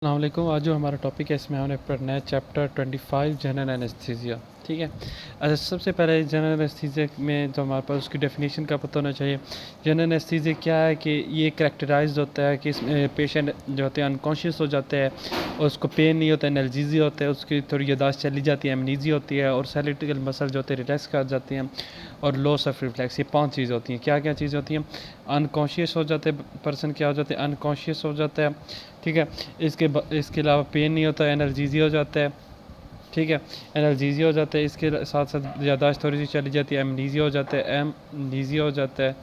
अस्सलाम वालेकुम। आज जो हमारा टॉपिक है इसमें हमने पढ़ना है चैप्टर 25 जनरल एनेस्थीसिया। ठीक है। अच्छा, सबसे पहले जनरल एनेस्थीसिया में जो हमारे पास उसकी डेफिनेशन का पता होना चाहिए। जनरल एनेस्थीसिया क्या है कि ये करैक्टराइज्ड होता है कि इसमें पेशेंट जो होते हैं अनकॉन्शियस हो जाते हैं और उसको पेन नहीं होता है, एनाल्जेसिया होता है, उसकी थोड़ी याददाश्त चली जाती है, एमनीजिया होती है और सेरेब्रल मसल जो होते हैं रिलैक्स कर जाती हैं और लॉस ऑफ रिफ्लेक्स। ये 5 चीज़ होती हैं। क्या क्या चीज़ होती हैं? अनकॉन्शियस हो जाते हैं पर्सन, क्या हो जाते हैं? अनकॉन्शियस हो जाता है। ठीक है। इसके अलावा पेन नहीं होता है, एनाल्जेसिया हो जाता है। ठीक है, एनाल्जेसिया हो जाता है। इसके साथ साथ याददाश्त थोड़ी सी चली जाती है, एमनीजिया हो जाता है, एमनीजिया हो जाता है।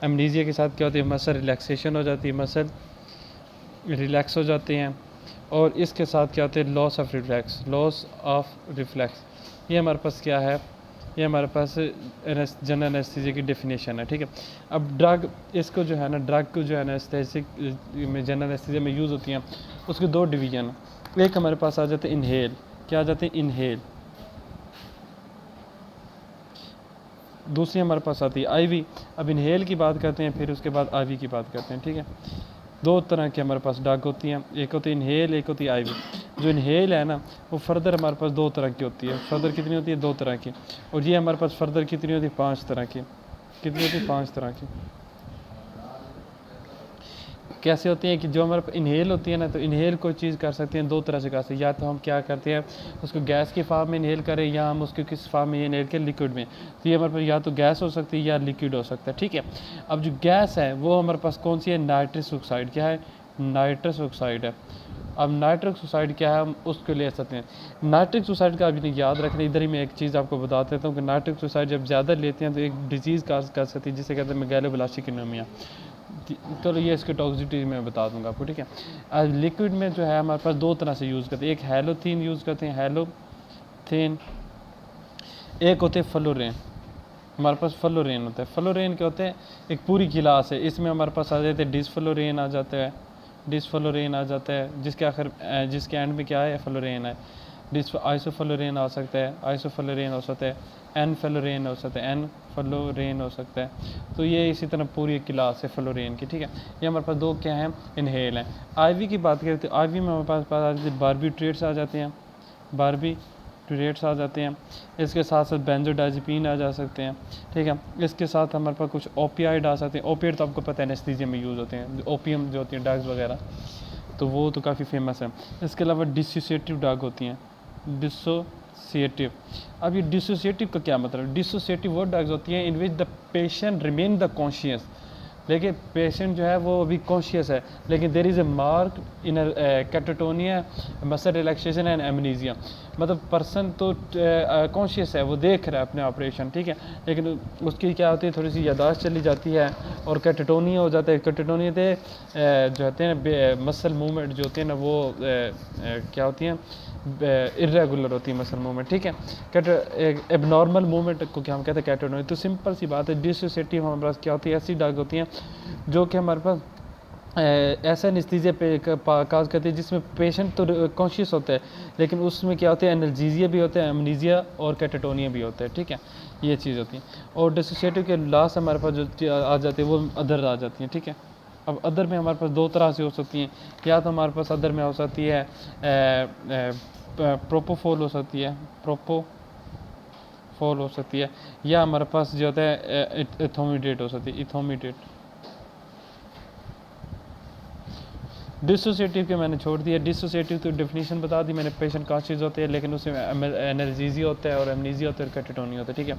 एमनीजिया के साथ क्या होती है? मसल रिलैक्सेशन हो जाती है, मसल रिलैक्स हो जाते हैं। और इसके साथ क्या होते हैं? Loss of reflex, loss of reflex. ये हमारे पास क्या है? ये हमारे पास जनरल एनेस्थीसिया की डेफिनेशन है। ठीक है। अब ड्रग, इसको जो है ना, ड्रग को जो है एनेस्थेसिक में जनरल एनेस्थीसिया में यूज़ होती हैं, उसके 2 डिवीजन हैं। एक हमारे पास आ जाते हैं इनहेल। क्या आ जाते हैं? इनहेल। दूसरी हमारे पास आती है आईवी। अब इनहेल की बात करते हैं, फिर उसके बाद आईवी की बात करते हैं। ठीक है। 2 तरह की हमारे पास ड्रग होती हैं, एक होती है इनहेल, एक होती है आईवी। जो इनहेल है ना, वो फर्दर हमारे पास 2 तरह की होती है। फर्दर कितनी होती है? 2 तरह की। और ये हमारे पास फर्दर कितनी होती है? 5 तरह की। कितनी होती है? 5 तरह की। कैसे होती हैं कि जो हमारे इनहेल होती है ना, तो इनहेल कोई चीज़ कर सकते हैं 2 तरह से कर सकते हैं। या तो हम क्या करते हैं, उसको गैस की फॉर्म में इनहेल करें, या हम उसको किस फॉर्म में इनहेल करें? लिक्विड में। तो ये हमारे पास या तो गैस हो सकती है या लिक्विड हो सकता है। ठीक है। अब जो गैस है वो हमारे पास कौन सी है? Nitrous oxide. क्या है? नाइट्रस ऑक्साइड है। अब नाइट्रिक ऑक्साइड क्या है, हम उसको ले सकते हैं। नाइट्रिक ऑक्साइड का अभी याद रखना, इधर ही मैं एक चीज़ आपको बता देता हूँ कि नाइट्रिक ऑक्साइड जब ज़्यादा लेते हैं तो एक डिजीज़ काज कर सकती है, जिसे कहते हैं मैगेलोब्लास्टिक। चलो ये इसकी टॉक्सिसिटी मैं बता दूंगा आपको। ठीक है। आज लिक्विड में जो है हमारे पास 2 तरह से यूज़ करते हैं। एक हेलोथीन यूज़ करते हैं, हेलोथीन। एक होते हैं फ्लोरेन। हमारे पास फ्लोरेन होता है। फ्लोरेन क्या होते हैं? एक पूरी गिलास है, इसमें हमारे पास आ जाते हैं डिसफ्लोरेन आ जाता है, डिसफ्लोरेन आ जाता है, जिसके एंड में क्या है? फ्लोरेन है। आइसोफ्लोरेन आ सकता है, आइसोफ्लोरेन हो सकता है, एन फ्लोरेन हो सकता है, एन फ्लोरेन हो सकता है। तो ये इसी तरह पूरी एक क्लास है फ्लोरेन की। ठीक है। ये हमारे पास 2 क्या हैं? इनहेल हैं। आईवी की बात करें तो आईवी में हमारे पास आ जाते हैं बारबिट्रेट्स आ जाते हैं, बारबिट्रेट्स आ जाते हैं। इसके साथ साथ बेंजोडाइज़ेपिन आ जा सकते हैं। ठीक है। इसके साथ हमारे पास कुछ ओपियाइड आ सकते हैं। ओपियाइड तो आपको पता है एनेस्थीसिया में यूज़ होते हैं, ओपियम जो होती है, ड्रग्स वगैरह, तो वो तो काफ़ी फेमस है। इसके अलावा डिसोसिएटिव ड्रग होती हैं, डिसोसिएटिव। अब ये डिसोसिएटिव का क्या मतलब? डिसोसिएटिव वो ड्रग्स होती हैं in which the patient remain the conscious. लेकिन पेशेंट जो है वो अभी कॉन्शियस है, लेकिन there is a mark in catatonia, muscle relaxation and amnesia. मतलब पर्सन तो कॉन्शियस है, वो देख रहा है अपने ऑपरेशन। ठीक है। लेकिन उसकी क्या होती है? थोड़ी सी याददाश्त चली जाती है और कैटाटोनिया हो जाता है। कैटाटोनिया से जो होते हैं मसल मूवमेंट जो होती है ना, वो क्या होती हैं? इरेगुलर होती है मसल मूवमेंट। ठीक है। एबनॉर्मल मूवमेंट को क्या हम कहते हैं? कैटाटोनिया। तो सिंपल सी बात है, डिसोसिएटिव हमारे पास क्या होती है? ऐसी ड्रग होती हैं जो कि हमारे पास ऐसा एनेस्थीसिया पे काज करती है जिसमें पेशेंट तो कॉन्शियस होता है, लेकिन उसमें क्या होता है? एनाल्जेसिया भी होता है, एमनीजिया और कैटाटोनिया भी होता है। ठीक है। ये चीज़ होती है। और डिसोसिएटिव के लास्ट हमारे पास जो आ जाती है वो अदर आ जाती हैं। ठीक है। अब अदर में हमारे पास 2 तरह से हो सकती हैं। या तो हमारे पास अदर में हो सकती है प्रोपोफोल हो सकती है, प्रोपोफोल हो सकती है, या हमारे पास जो होता है इथोमिडेट हो सकती है, इथोमिडेट। डिसोसिएटिव के मैंने छोड़ दिया। डिसोसिएटिव तो डेफिनेशन बता दी मैंने, पेशेंट कॉन्शियस होते हैं लेकिन उसमें एनाल्जेसिया होता है और एमनीजिया होता है और कैटाटोनिया होता है। ठीक है।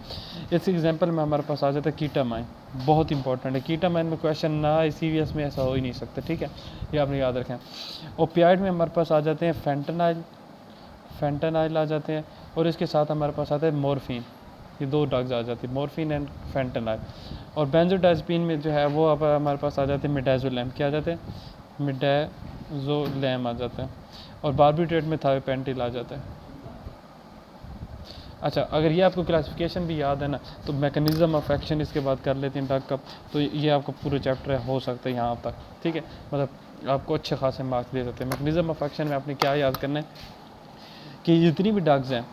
इस एग्जांपल में हमारे पास आ जाता है कीटामाइन। बहुत इंपॉर्टेंट है कीटामाइन में, क्वेश्चन ना आए सीवीएस में ऐसा हो ही नहीं सकता। ठीक है। ये आपने याद रखें। ओपियाइड में हमारे पास आ जाते हैं फेंटानाइल आ जाते हैं, और इसके साथ हमारे पास आता है मॉर्फिन। ये 2 ड्रग्स आ जाती है, मॉर्फिन एंड फेंटानाइल। और बेंजोडाइज़ेपिन में जो है वो अब हमारे पास आ जाते हैं मिडाज़ोलैम। क्या आ जाते हैं? मिडाज़ोलैम आ जाता है। और बारबिट्रेट में थायोपेंटिल आ जाता है। अच्छा, अगर ये आपको क्लासिफिकेशन भी याद है ना, तो मैकेनिज्म ऑफ एक्शन इसके बाद कर लेते हैं ड्रग का, तो ये आपको पूरे चैप्टर हो सकता है यहाँ तक। ठीक है। मतलब आपको अच्छे खासे मार्क्स दे सकते हैं। मैकेनिज्म ऑफ एक्शन में आपने क्या याद करना है कि जितनी भी ड्रग्स हैं,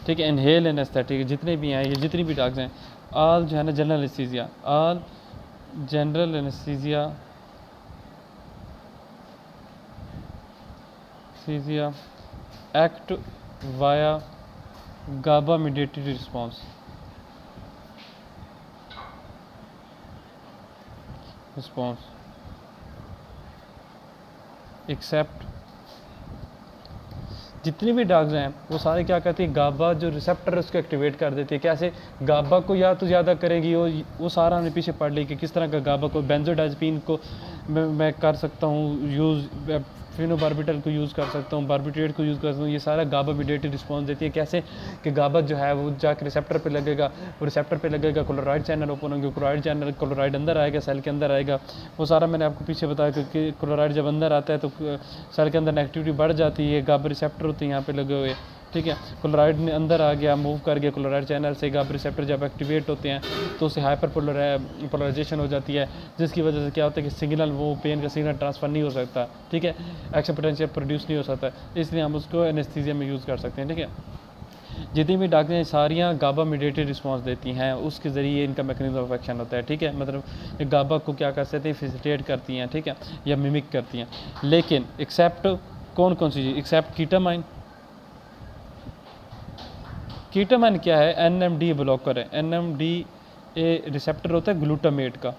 ठीक है, इनहेल एनेस्थेटिक जितने भी हैं, ये जितनी भी ड्रग्स हैं, ऑल जो है ना general anaesthesia, all general anaesthesia anaesthesia act via GABA mediated response except जितनी भी ड्रग्स हैं वो सारे क्या करती है, गाबा जो रिसेप्टर है उसको एक्टिवेट कर देती है। कैसे? गाबा को या तो ज़्यादा करेगी, वो सारा हमने पीछे पढ़ ली कि किस तरह का गाबा को, बेंजोडाइज़पीन को मैं कर सकता हूँ यूज़, फिनोबार्बिटल को यूज़ कर सकता हूँ, बार्बिट्रेट को यूज़ कर सकता हूँ। ये सारा गाबा मीडिएटेड रिस्पॉन्स देती है। कैसे? कि गाबा जो है वो जाकर रिसेप्टर पे लगेगा, वो रिसेप्टर पे लगेगा, क्लोराइड चैनल ओपन होंगे, क्लोराइड चैनल, क्लोराइड अंदर आएगा, सेल के अंदर आएगा। वो सारा मैंने आपको पीछे बताया कि क्लोराइड जब अंदर आता है तो सेल के अंदर नेगेटिविटी बढ़ जाती है। गाबा रिसेप्टर होते हैं यहाँ पे लगे हुए, ठीक है। क्लोराइड ने अंदर आ गया, मूव कर गया क्लोराइड चैनल से, गाबा रिसेप्टर जब एक्टिवेट होते हैं तो उससे हाइपर पोलराइजेशन हो जाती है, जिसकी वजह से क्या होता है कि सिग्नल, वो पेन का सिग्नल ट्रांसफ़र नहीं हो सकता, ठीक है, एक्शन पोटेंशियल प्रोड्यूस नहीं हो सकता, इसलिए हम उसको एनेस्थीसिया में यूज़ कर सकते हैं, ठीक है। जितनी भी डॉक्टर सारियाँ गाबा मीडिएटेड रिस्पॉन्स देती हैं, उसके ज़रिए इनका मैकेनिज्म ऑफ एक्शन होता है, ठीक है। मतलब ये गाबा को क्या कर सकते हैं, फैसिलिटेट करती हैं, ठीक है, या मिमिक करती हैं। लेकिन एक्सेप्ट कौन कौन सी चीज़? एक्सेप्ट कीटामाइन। कीटामाइन क्या है? NMDA ब्लॉकर है। NMDA रिसेप्टर होता है ग्लूटामेट का।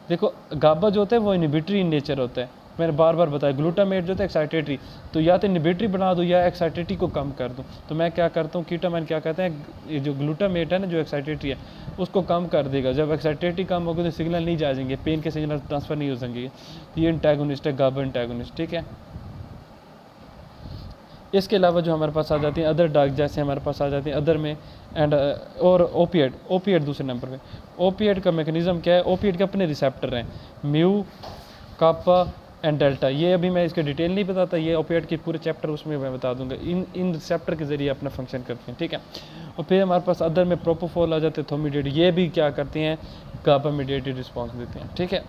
देखो गाबा जो होता है वो इनहिबिटरी इन नेचर होता है, मैंने बार बार बताया। ग्लूटामेट जो होता है एक्साइटेटरी, तो या तो इनहिबिटरी बना दूँ या एक्साइटेटरी को कम कर दूँ। तो मैं क्या करता हूँ, कीटामाइन क्या कहते हैं, ये जो ग्लूटामेट है ना, जो एक्साइटेटरी है उसको कम कर देगा। जब एक्साइटेटरी कम होगी तो सिग्नल नहीं जाएंगे, पेन के सिग्नल ट्रांसफ़र नहीं हो सकेंगे। ये एंटागोनिस्ट है, गाबा एंटागोनिस्ट, ठीक है। इसके अलावा जो हमारे पास आ जाती है अदर ड्रग, जैसे हमारे पास आ जाती है अदर में एंड और ओपिएट दूसरे नंबर पे। ओपिएट का मैकेनिज्म क्या है? ओपिएट के अपने रिसेप्टर हैं, म्यू, कापा एंड डेल्टा। ये अभी मैं इसके डिटेल नहीं बताता, ये ओपिएट के पूरे चैप्टर उसमें मैं बता दूंगा। इन रिसेप्टर के जरिए अपना फंक्शन करते हैं, ठीक है। और फिर हमारे पास अदर में प्रोपोफॉल आ जाते हैं, थोमिडेट, ये भी क्या करती हैं, गाबा मीडिएटेड रिस्पॉन्स देते हैं, ठीक है।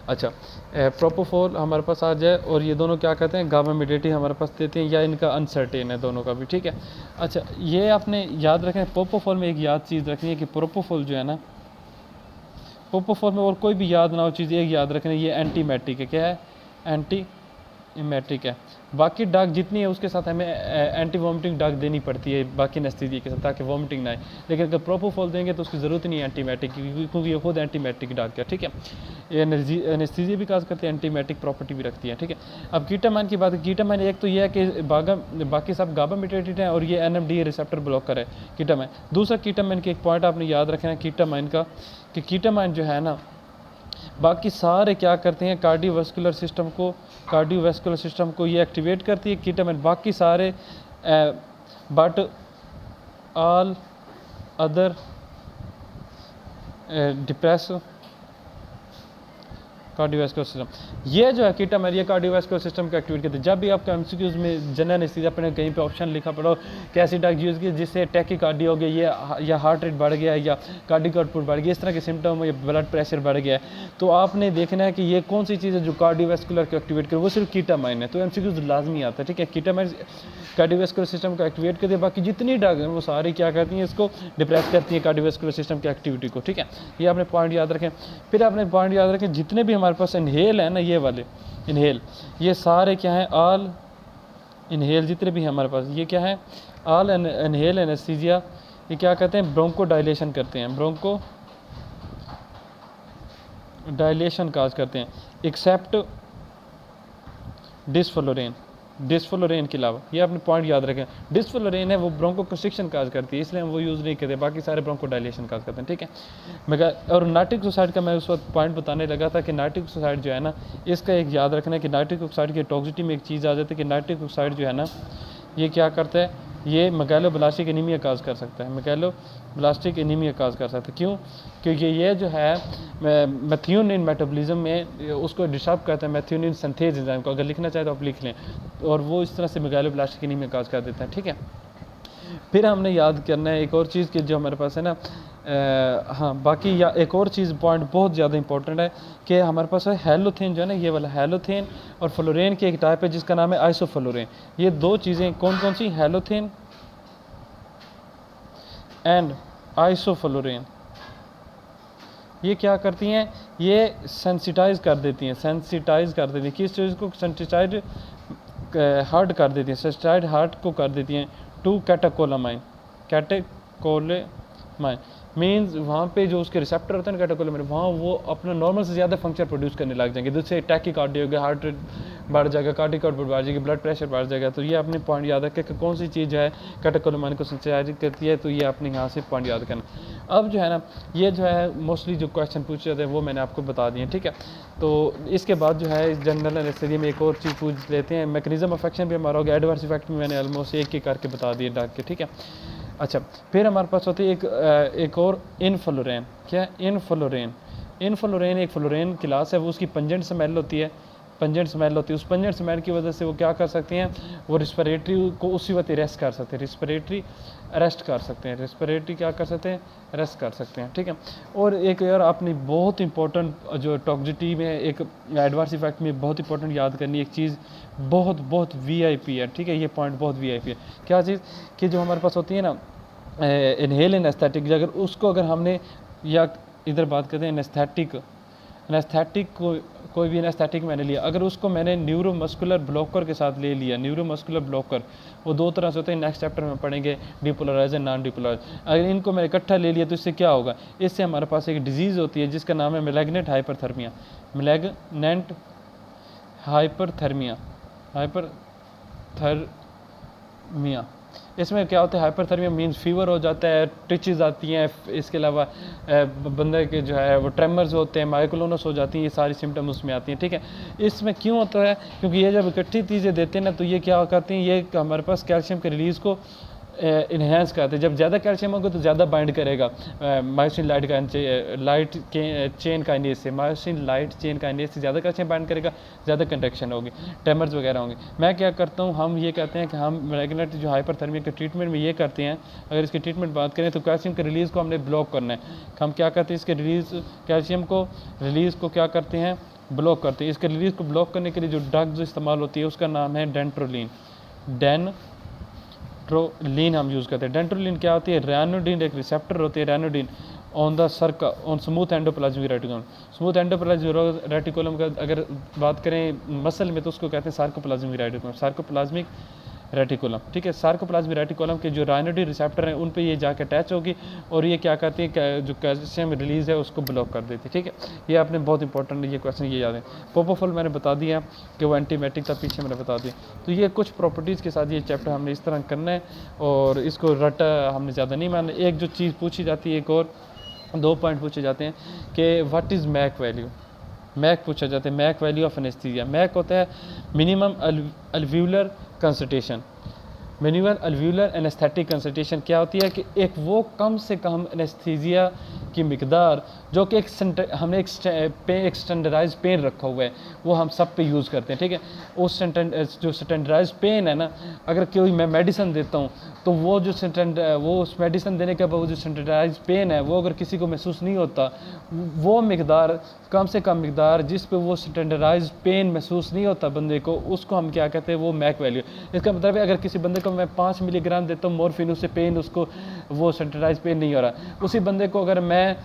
अच्छा, प्रोपोफॉल हमारे पास आ जाए और ये दोनों क्या कहते हैं, गाबा मीडिएटेड हमारे पास देते हैं, या इनका अनसर्टेन है दोनों का भी, ठीक है। अच्छा, ये आपने याद रखें, प्रोपोफॉल में एक याद चीज़ रखनी है कि प्रोपोफॉल जो है ना, प्रोपोफॉल में और कोई भी याद ना हो चीज़ एक याद रखनी है, ये एंटीमेटिक है। क्या है? एंटीमेटिक है। बाकी ड्रग जितनी है उसके साथ हमें एंटी वॉमिटिंग ड्रग देनी पड़ती है बाकी एनेस्थीसिया के साथ, ताकि वॉमिटिंग ना आए। लेकिन अगर प्रोपोफॉल देंगे तो उसकी ज़रूरत नहीं है एंटीमेटिक, क्योंकि ये खुद एंटीमेटिक ड्रग है, ठीक है। ये एनेस्थीसिया भी काज करते हैं, एंटीमेटिक प्रॉपर्टी भी रखती है, ठीक है। अब कीटामाइन की बात है, कीटामाइन एक तो ये है कि बाकी सब गाबा मीडिएटेड है और ये NMDA रिसेप्टर ब्लॉकर है कीटामाइन। दूसरा कीटामाइन के एक पॉइंट आपने याद रखना है कीटामाइन का, कि कीटामाइन जो है ना, बाकी सारे क्या करते हैं, कार्डियोवास्कुलर सिस्टम को ये एक्टिवेट करती है कीटामाइन। बाकी सारे but all other depress cardiovascular system. ये जो है कीटामाइन, ये कार्डियोवास्कुलर सिस्टम को एक्टिवेट करते हैं। जब भी आपका MCQs में जनरल एनेस्थीसिया अपने कहीं पे ऑप्शन लिखा पड़ा कि ऐसी ड्रग यूज़ की जिससे टैकीकार्डिया हो गया, ये या हार्ट रेट बढ़ गया है, या कार्डिक आउटपुट बढ़ गया, इस तरह के सिम्टम, या ब्लड प्रेशर बढ़ गया है, तो आपने देखना है कि ये कौन सी चीज़ है जो कार्डियोवास्कुलर को एक्टिवेट करे। वो सिर्फ कीटामाइन है, तो MCQs लाजमी आता है, ठीक है। कीटामाइन कार्डियोवास्कुलर सिस्टम को एक्टिवेट करती है, बाकी जितनी ड्रग हैं वो सारी क्या करती हैं, इसको डिप्रेस करती हैं कार्डियोवास्कुलर सिस्टम की एक्टिविटी को, ठीक है। ये आपने पॉइंट याद रखें। फिर आपने पॉइंट याद रखें, जितने भी हमारे पास इनहेल है ना, ये वाले इनहेल, ये सारे क्या हैं, ऑल इनहेल जितने भी हैं हमारे पास, ये क्या है, ऑल इनहेल एनेस्थीसिया, ये क्या कहते हैं, ब्रोंको डायलेशन करते हैं, ब्रोंको डायलेशन काज करते हैं, एक्सेप्ट डिस्फ्लोरेन के अलावा। ये आपने पॉइंट याद रखें, डिस्फ्लोरेन है वो ब्रोंको कंस्ट्रिक्शन काज करती है, इसलिए हम वो यूज़ नहीं करते, बाकी सारे ब्रोंको डायलेशन काज करते हैं, ठीक है। और नाइट्रिक ऑक्साइड का मैं उस वक्त पॉइंट बताने लगा था कि नाइट्रिक ऑक्साइड जो है ना, इसका एक याद रखना है कि नाइट्रिक ऑक्साइड की टॉक्सिसिटी में एक चीज़ आ जाती है कि नाइट्रिक ऑक्साइड जो है ना, ये क्या करता है, ये मैगलोब्लास्टिक एनीमिया काज कर सकता है, मैगलोब्लास्टिक एनीमिया काज कर सकता है। क्यों? क्योंकि ये जो है मैथियोनिन मेटाबॉलिज्म में उसको डिस्टर्ब करता है, मैथियोनिन सिंथेज एंजाइम को, अगर लिखना चाहे तो आप लिख लें, और वो इस तरह से मैगलोब्लास्टिक एनीमिया काज कर देता है, ठीक है। फिर हमने याद करना है एक और चीज़ कि जो हमारे पास है ना, हाँ बाकी या एक और चीज़ पॉइंट बहुत ज़्यादा इंपॉर्टेंट है कि हमारे पास है हेलोथेन, जो है ना, ये वाला हेलोथेन, और फ्लोरेन की एक टाइप है जिसका नाम है आइसोफ्लोरेन। ये दो चीज़ें कौन कौन सी, हेलोथेन एंड आइसोफ्लोरेन, ये क्या करती हैं, ये सेंसिटाइज कर देती हैं, किस चीज़ को सेंसिटाइज हार्ड कर देती हैं, सेस्टाइड हार्ट को कर देती हैं टू कैटेकोलामाइन। कैटेकोलामाइन मीन्स वहाँ पे जो उसके रिसेप्टर होते हैं ना कैटेकोलामाइन, वहाँ वो अपना नॉर्मल से ज़्यादा फंक्शन प्रोड्यूस करने लग जाएंगे, जिससे टैकीकार्डिया हो गया, हार्ट रेट बढ़ जाएगा, कार्डियक आउटपुट बढ़ जाएगी, ब्लड प्रेशर बढ़ जाएगा। तो ये आपने पॉइंट याद रखें कि कौन सी चीज़ है कैटेकोलामाइन को सेंसिटाइज करती है, तो ये आपने यहाँ से पॉइंट याद करना। अब जो है ना ये जो है मोस्टली जो क्वेश्चन पूछे जाते हैं वो मैंने आपको बता दिए, ठीक है। तो इसके बाद जो है जनरल एनेस्थीसिया में एक और चीज़ पूछ लेते हैं, मैकेनिज्म ऑफ एक्शन भी हमारा हो गया, एडवर्स इफेक्ट भी मैंने ऑलमोस्ट एक करके बता दिए डाक के, ठीक है। अच्छा, फिर हमारे पास होती है एक और इनफ्लोरेन। क्या? इनफ्लोरेन। इनफ्लोरेन एक फ्लोरेन क्लास है, वो उसकी पंजेंट स्मेल होती है, पंजेंट स्मेल होती है। उस पंजेंट स्मेल की वजह से वो क्या कर सकते हैं, वो रिस्पिरेटरी को उसी वक्त अरेस्ट कर सकते हैं, रिस्पिरेटरी अरेस्ट कर सकते हैं, रिस्पिरेटरी क्या कर सकते हैं, अरेस्ट कर सकते हैं, ठीक है। और एक यार आपने बहुत इंपॉर्टेंट जो टॉक्सिसिटी में एक एडवर्स इफेक्ट में बहुत इंपॉर्टेंट याद करनी एक चीज़, बहुत बहुत वीआईपी है, ठीक है। ये पॉइंट बहुत वीआईपी है। क्या चीज़ कि जो हमारे पास होती है ना इनहेल एनेस्थेटिक, अगर उसको अगर हमने, या इधर बात करते हैं एनेस्थेटिक, एनेस्थेटिक को कोई भी एनेस्थेटिक मैंने लिया, अगर उसको मैंने न्यूरोमस्कुलर ब्लॉकर के साथ ले लिया, न्यूरोमस्कुलर ब्लॉकर वो दो तरह से होते हैं, नेक्स्ट चैप्टर में पढ़ेंगे, डिपोलराइज एंड नॉन डिपोलराइज। अगर इनको मैंने इकट्ठा ले लिया तो इससे क्या होगा, इससे हमारे पास एक डिजीज़ होती है जिसका नाम है malignant hyperthermia, malignant hyperthermia, hyperthermia. इसमें क्या होता है, हाइपरथर्मिया मीन्स फीवर हो जाता है, टिचेज आती हैं, इसके अलावा बंदे के जो है वो ट्रेमर्स होते हैं, माइक्रोनस हो जाती हैं, ये सारी सिम्टम उसमें आती हैं, ठीक है। इसमें क्यों होता है, क्योंकि ये जब इकट्ठी चीज़ें देते हैं ना तो ये क्या करती हैं, ये हमारे पास कैल्शियम के रिलीज़ को इन्हेंस करते हैं। जब ज़्यादा कैल्शियम होगा तो ज़्यादा बाइंड करेगा मायोसिन लाइट चेन काइनेज से, मायोसिन लाइट चेन काइनेज से ज़्यादा कैल्शियम बाइंड करेगा, ज़्यादा कंट्रैक्शन होगी, ट्रेमर्स वगैरह होंगे। मैं क्या करता हूँ, हम ये कहते हैं कि हम मैलिग्नेंट जो हाइपरथर्मिया के ट्रीटमेंट में ये करते हैं, अगर इसकी ट्रीटमेंट बात करें तो कैल्शियम के रिलीज़ को हमने ब्लॉक करना है। हम क्या करते हैं, इसके रिलीज़ कैल्शियम को रिलीज़ को क्या करते हैं, ब्लॉक करते हैं। इसके रिलीज़ को ब्लॉक करने के लिए जो ड्रग जो इस्तेमाल होती है उसका नाम है डेंट्रोलिन, डेंट्रोलिन हम यूज़ करते हैं। डेंट्रोलिन क्या होती है, रैनोडिन एक रिसेप्टर होती है, ryanodine on the circle on smooth endoplasmic reticulum. Smooth endoplasmic reticulum का अगर बात करें मसल में तो उसको कहते हैं सार्कोप्लाज्मिक रेटिकुलम, सार्कोप्लाज्मिक रेटिकुलम, ठीक है। सार्कोप्लाज्मिक रेटिकुलम के जो राइनोडिन रिसेप्टर हैं उन पे ये जाकर अटैच होगी और ये क्या करती है, जो कैल्शियम रिलीज़ है उसको ब्लॉक कर देती है, ठीक है। ये आपने बहुत इंपॉर्टेंट ये क्वेश्चन ये याद है। प्रोपोफॉल मैंने बता दिया कि वो एंटीमेटिक था, पीछे मैंने बता दिया। तो ये कुछ प्रॉपर्टीज़ के साथ ये चैप्टर हमने इस तरह करना है और इसको रटा हमने ज़्यादा नहीं मानना। एक जो चीज़ पूछी जाती है, एक और 2 पॉइंट पूछे जाते हैं कि what is MAC value. MAC पूछा जाता है, MAC value of anaesthesia. MAC होता है minimum alveolar concentration, minimum alveolar anaesthetic concentration. क्या होती है कि एक वो कम से कम एनेस्थीसिया की मिकदार जो कि हमने एक स्टैंडर्डाइज पेन रखा हुआ है वो हम सब पे यूज़ करते हैं, ठीक है। उस जो स्टैंडर्डाइज पेन है ना, अगर कोई मैं मेडिसिन देता हूँ तो वो जो उस मेडिसिन देने के बाद वो जो स्टैंडर्डाइज पेन है वो अगर किसी को महसूस नहीं होता, वो मिकदार कम से कम मिकदार जिस पे वो स्टैंडर्डाइज पेन महसूस नहीं होता बंदे को, उसको हम क्या कहते हैं, वो मैक वैल्यू। इसका मतलब है अगर किसी बंदे को मैं 5 मिलीग्राम देता हूँ मॉर्फिन, उससे पेन उसको वो स्टैंडर्डाइज पेन नहीं हो रहा, उसी बंदे को अगर मैं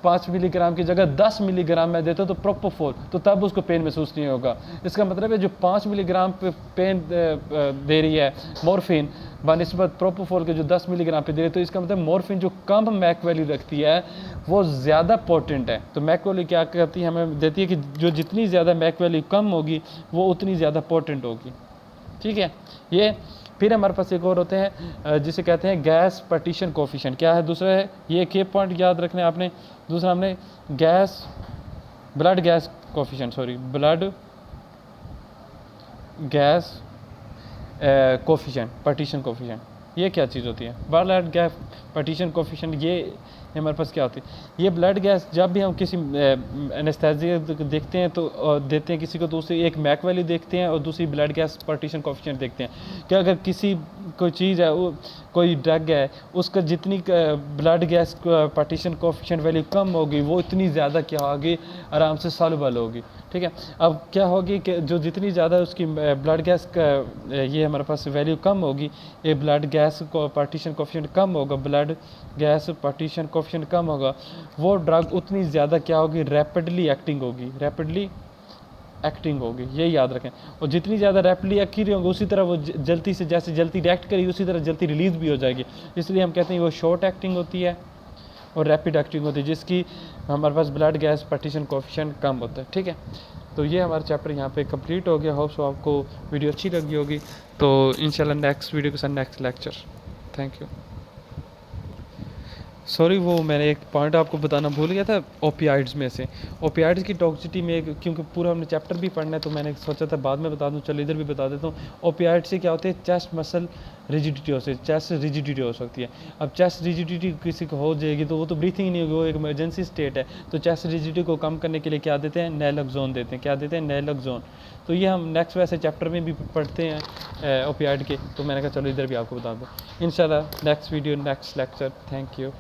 5 मिलीग्राम की जगह 10 मिलीग्राम में देता हूँ तो प्रोपोफॉल, तो तब उसको पेन महसूस नहीं होगा। इसका मतलब है जो 5 मिलीग्राम पे पेन दे रही है मॉर्फिन बनिस्बत प्रोपोफॉल के जो 10 मिलीग्राम पे दे रही है, तो इसका मतलब मॉर्फिन जो कम मैक वैल्यू रखती है वो ज़्यादा पोटेंट है। तो मैक वैल्यू क्या करती है, हमें देती है कि जो जितनी ज़्यादा मैक वैल्यू कम होगी वो उतनी ज़्यादा पोटेंट होगी, ठीक है। ये फिर हमारे पास एक और होते हैं जिसे कहते हैं गैस पार्टीशन कोफिशिएंट। क्या है दूसरा है, ये के पॉइंट याद रखने आपने। दूसरा हमने blood gas coefficient, blood gas coefficient, partition coefficient. ये क्या चीज़ होती है, ब्लड गैस पार्टीशन कोफिशिएंट। ये हमारे पास क्या होती है, ये ब्लड गैस जब भी हम किसी एनेस्थीसिया देखते हैं तो देते हैं किसी को, तो उससे एक मैक वैल्यू देखते हैं और दूसरी ब्लड गैस पार्टीशन कोफिशिएंट देखते हैं कि अगर किसी कोई चीज़ है, वो कोई ड्रग है, उसका जितनी blood gas partition coefficient value कम होगी वो इतनी ज़्यादा क्या होगी, आराम से सॉल्युबल होगी, ठीक है। अब क्या होगी कि जो जितनी ज़्यादा उसकी ब्लड गैस का ये हमारे पास वैल्यू कम होगी, ये ब्लड गैस को पार्टीशन कोफिशिएंट कम होगा, ब्लड गैस पार्टीशन कोफिशिएंट कम होगा, वो ड्रग उतनी ज़्यादा क्या होगी, रैपिडली एक्टिंग होगी, रैपिडली एक्टिंग होगी, ये याद रखें। और जितनी ज़्यादा रैपिडली एक्ट होंगे उसी तरह वो जल्दी से, जैसे जल्दी रिएक्ट करेगी उसी तरह जल्दी रिलीज़ भी हो जाएगी। इसलिए हम कहते हैं वो शॉर्ट एक्टिंग होती है और रैपिड एक्टिंग होती है, जिसकी हमारे पास ब्लड गैस पार्टीशन कोएफिशिएंट कम होता है। ठीक है, तो ये हमारा चैप्टर यहाँ पे कंप्लीट हो गया। होप सो आपको वीडियो अच्छी लगी होगी। तो इंशाल्लाह नेक्स्ट वीडियो के साथ next lecture. Thank you. Sorry, वो मैंने एक पॉइंट आपको बताना भूल गया था ओपियाइड्स में से। ओपियाइड्स की टॉक्सिसिटी में, क्योंकि पूरा हमने चैप्टर भी पढ़ना है तो मैंने सोचा था बाद में बता दूं, चलो इधर भी बता देता हूँ। ओपियाइड से क्या होते हैं, चेस्ट मसल रिजिडिटी हो सकती है, चेस्ट रिजिडिटी हो सकती है। अब चेस्ट रिजिडिटी किसी को हो जाएगी तो वो तो ब्रीथिंग नहीं होगी, वो एक इमरजेंसी स्टेट है। तो चेस्ट रिजिडिटी को कम करने के लिए क्या देते हैं, नैलोक्सोन देते हैं। क्या देते हैं, नैलोक्सोन। तो ये हम नेक्स्ट वैसे चैप्टर में भी पढ़ते हैं ओपियाइड के, तो मैंने कहा चलो इधर भी आपको बता दूँ। इंशाल्लाह next video next lecture. Thank you.